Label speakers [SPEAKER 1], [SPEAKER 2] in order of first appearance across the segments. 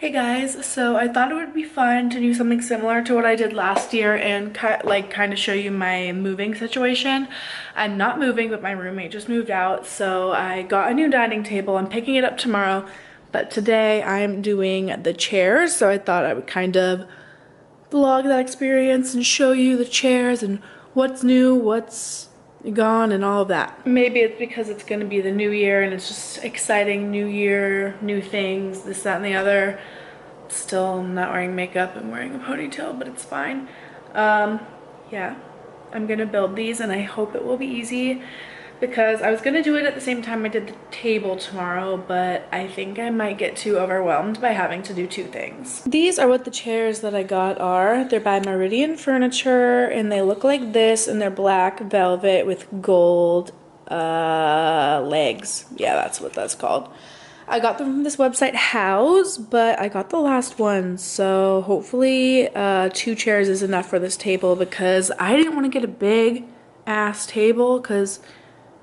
[SPEAKER 1] Hey guys, so I thought it would be fun to do something similar to what I did last year and kind of show you my moving situation. I'm not moving, but my roommate just moved out, so I got a new dining table. I'm picking it up tomorrow, but today I'm doing the chairs, so I thought I would kind of vlog that experience and show you the chairs and what's new, what's gone, and all of that. Maybe it's because it's going to be the new year and it's just exciting. New year, new things, this, that, and the other. Still not wearing makeup and wearing a ponytail, but it's fine. Yeah, I'm gonna build these and I hope it will be easy because I was gonna do it at the same time I did the table tomorrow, but I think I might get too overwhelmed by having to do two things. These are what the chairs that I got are. They're by Meridian Furniture and they look like this, and they're black velvet with gold legs. Yeah, that's what that's called. I got them from this website, House, but I got the last one, so hopefully 2 chairs is enough for this table because I didn't want to get a big ass table because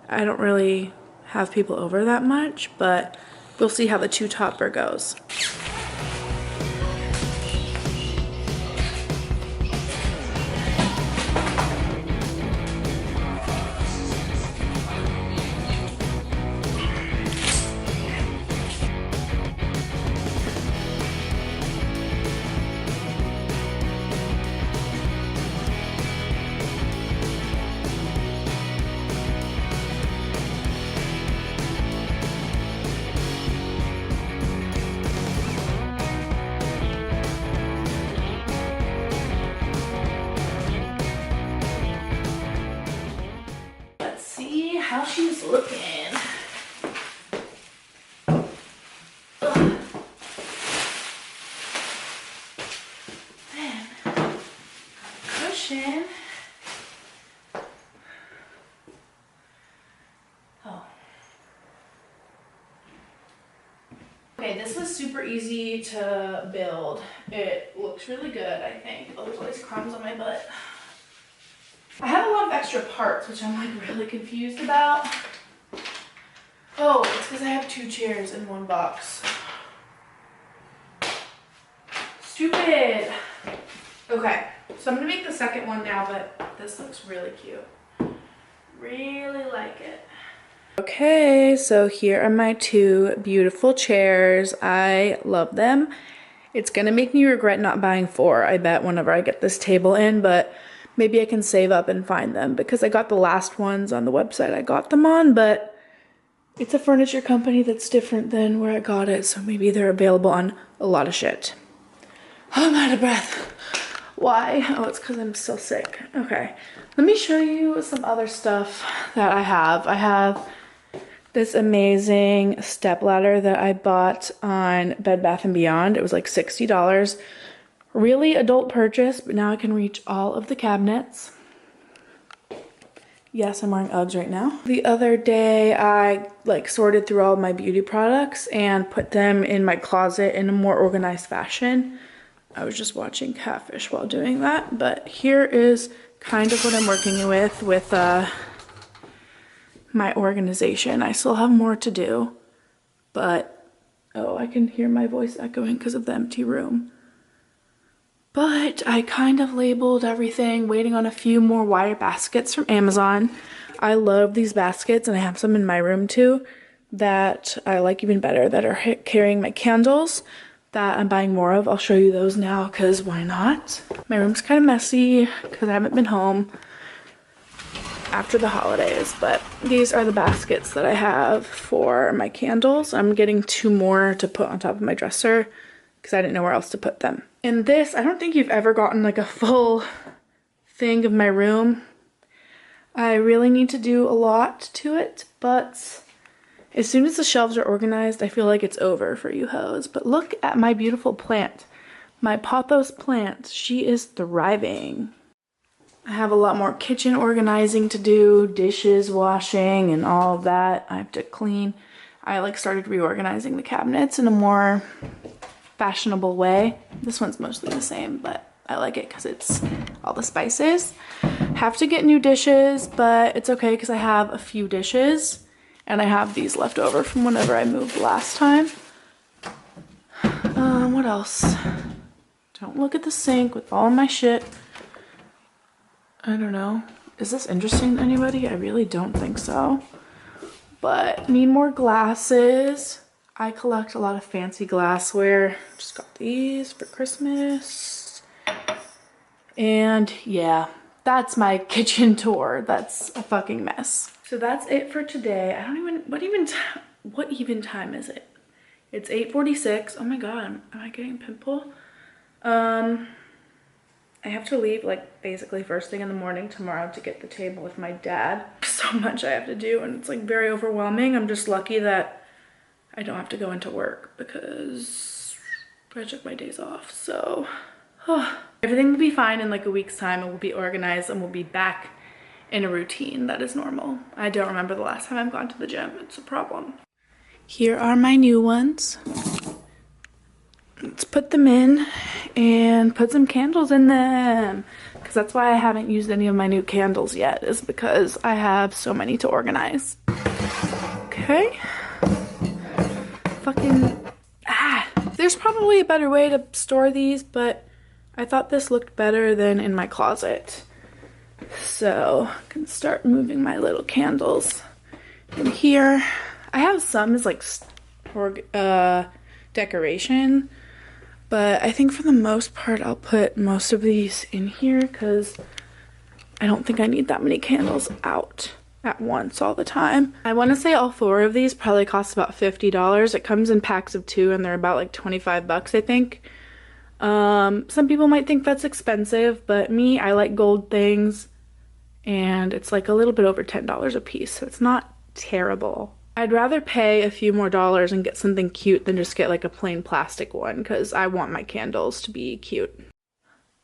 [SPEAKER 1] I don't really have people over that much, but we'll see how the 2 topper goes. How she's looking. Ugh. Then, cushion. Oh. Okay, this was super easy to build. It looks really good, I think. Oh, there's always crumbs on my butt. I have a lot of extra parts, which I'm like really confused about. Oh, it's because I have 2 chairs in one box. Stupid. Okay, so I'm gonna make the second one now, but this looks really cute. Really like it. Okay, so here are my 2 beautiful chairs. I love them. It's gonna make me regret not buying 4, I bet, whenever I get this table in, but maybe I can save up and find them because I got the last ones on the website I got them on, but it's a furniture company that's different than where I got it, so maybe they're available on a lot of shit. Oh, I'm out of breath. Why? Oh, it's because I'm still sick. Okay, let me show you some other stuff that I have. I have this amazing step ladder that I bought on Bed Bath & Beyond. It was like $60. Really adult purchase, but now I can reach all of the cabinets. Yes, I'm wearing Uggs right now. The other day I sorted through all of my beauty products and put them in my closet in a more organized fashion. I was just watching Catfish while doing that, but here is kind of what I'm working with my organization. I still have more to do, but oh, I can hear my voice echoing because of the empty room. But I kind of labeled everything, waiting on a few more wire baskets from Amazon. I love these baskets, and I have some in my room too that I like even better, that are carrying my candles that I'm buying more of. I'll show you those now because why not? My room's kind of messy because I haven't been home after the holidays, but these are the baskets that I have for my candles. I'm getting 2 more to put on top of my dresser because I didn't know where else to put them. And this, I don't think you've ever gotten like a full thing of my room. I really need to do a lot to it, but as soon as the shelves are organized, I feel like it's over for you hoes. But look at my beautiful plant. My pothos plant. She is thriving. I have a lot more kitchen organizing to do, dishes, washing, and all of that. I have to clean. I started reorganizing the cabinets in a more fashionable way. This one's mostly the same, but I like it because it's all the spices. Have to get new dishes, but it's okay because I have a few dishes and I have these left over from whenever I moved last time. What what else. Don't look at the sink with all my shit. I don't know. Is this interesting to anybody? I really don't think so. But need more glasses. I collect a lot of fancy glassware. Just got these for Christmas. And yeah, that's my kitchen tour. That's a fucking mess. So that's it for today. I don't even, what even time is it? It's 8:46. Oh my God, am I getting a pimple? I have to leave like basically first thing in the morning tomorrow to get the table with my dad. So much I have to do and it's like very overwhelming. I'm just lucky that I don't have to go into work because I took my days off. So everything will be fine in like a week's time and we'll be organized and we'll be back in a routine that is normal. I don't remember the last time I've gone to the gym. It's a problem. Here are my new ones. Let's put them in and put some candles in them. Because that's why I haven't used any of my new candles yet, is because I have so many to organize. Okay. There's probably a better way to store these, but I thought this looked better than in my closet. So I can start moving my little candles in here. I have some as like decoration, but I think for the most part I'll put most of these in here because I don't think I need that many candles out at once all the time. I want to say all 4 of these probably cost about $50. It comes in packs of 2 and they're about like 25 bucks, I think. Some people might think that's expensive, but me, I like gold things and it's like a little bit over $10 a piece, so it's not terrible. I'd rather pay a few more dollars and get something cute than just get like a plain plastic one because I want my candles to be cute.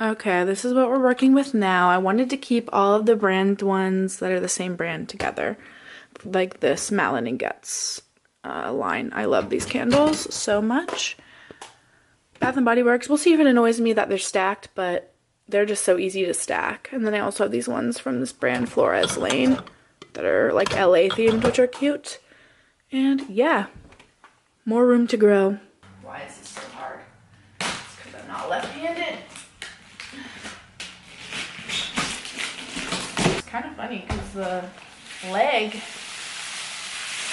[SPEAKER 1] Okay, this is what we're working with now. I wanted to keep all of the brand ones that are the same brand together. Like this Malin and Getz line. I love these candles so much. Bath & Body Works. We'll see if it annoys me that they're stacked, but they're just so easy to stack. And then I also have these ones from this brand Flores Lane that are like LA themed, which are cute. And yeah, more room to grow. Why is this so hard? It's because I'm not left-handed. It's kind of funny because the leg,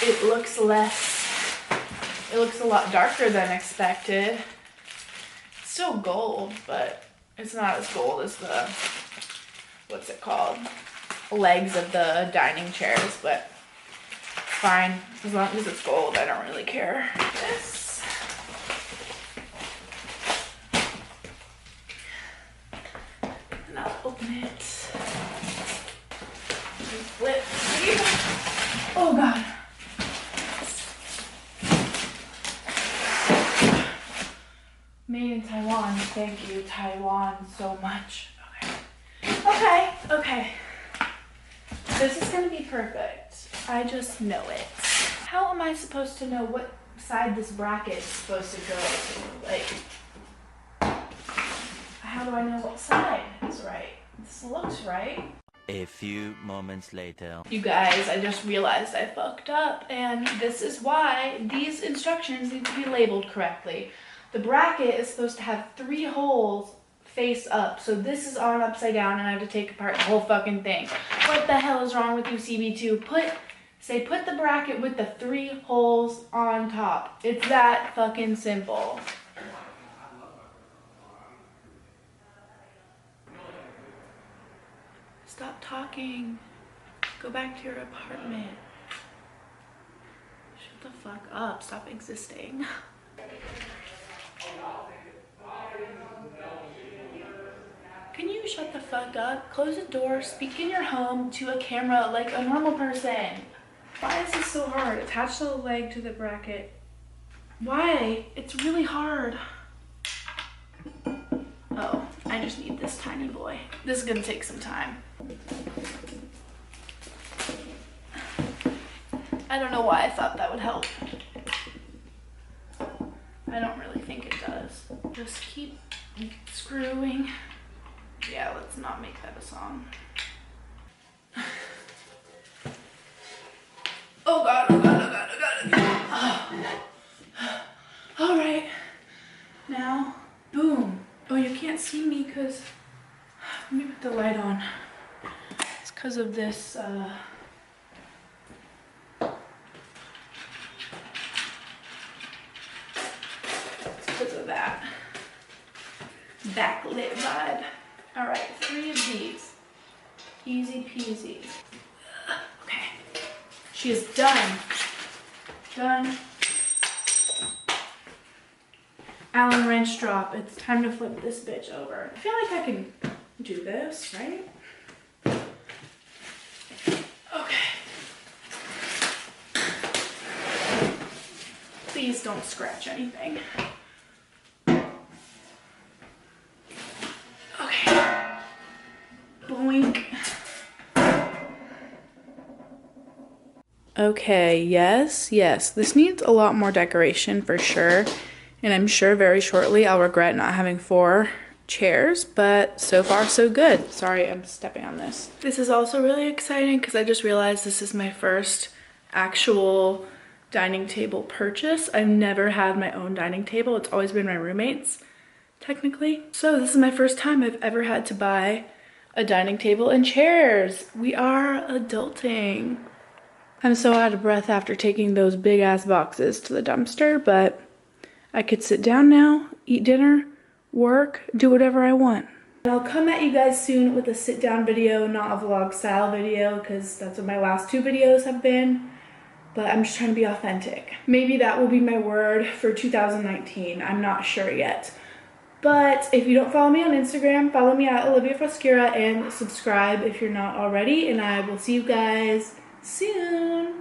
[SPEAKER 1] it looks a lot darker than expected. It's still gold, but it's not as gold as the, what's it called? Legs of the dining chairs, but fine. As long as it's gold, I don't really care. This. And I'll open it. Flip. Oh God. Made in Taiwan. Thank you, Taiwan, so much. Okay. This is gonna be perfect. I just know it. How am I supposed to know what side this bracket is supposed to go to? Like, how do I know what side is right? This looks right.
[SPEAKER 2] A few moments later.
[SPEAKER 1] You guys, I just realized I fucked up, and this is why these instructions need to be labeled correctly. The bracket is supposed to have 3 holes face up, so this is on upside down and I have to take apart the whole fucking thing. What the hell is wrong with you, CB2? Put the bracket with the 3 holes on top. It's that fucking simple. Stop talking. Go back to your apartment. Shut the fuck up. Stop existing. Can you shut the fuck up? Close the door, speak in your home to a camera like a normal person. Why is this so hard? Attach the leg to the bracket. Why? It's really hard. Oh, I just need this tiny boy. This is gonna take some time. I don't know why I thought that would help. I don't really think it does. Just keep screwing. Yeah, let's not make that a song. Oh God, oh God, oh God, oh God, oh God. Oh. All right, now Boom. Oh, you can't see me because, let me put the light on. It's because of this, it's because of that backlit vibe. All right, 3 of these. Easy peasy. Okay, she is done. Done. Allen wrench drop. It's time to flip this bitch over. I feel like I can do this, right? Okay. Please don't scratch anything. Okay. Boink. Okay, yes, this needs a lot more decoration for sure. And I'm sure very shortly I'll regret not having 4 chairs, but so far so good. Sorry, I'm stepping on this. This is also really exciting because I just realized this is my first actual dining table purchase. I've never had my own dining table. It's always been my roommate's, technically. So this is my first time I've ever had to buy a dining table and chairs. We are adulting. I'm so out of breath after taking those big ass boxes to the dumpster, but I could sit down now, eat dinner, work, do whatever I want. And I'll come at you guys soon with a sit down video, not a vlog style video, because that's what my last 2 videos have been. But I'm just trying to be authentic. Maybe that will be my word for 2019. I'm not sure yet. But if you don't follow me on Instagram, follow me at Olivia Frescura and subscribe if you're not already. And I will see you guys soon.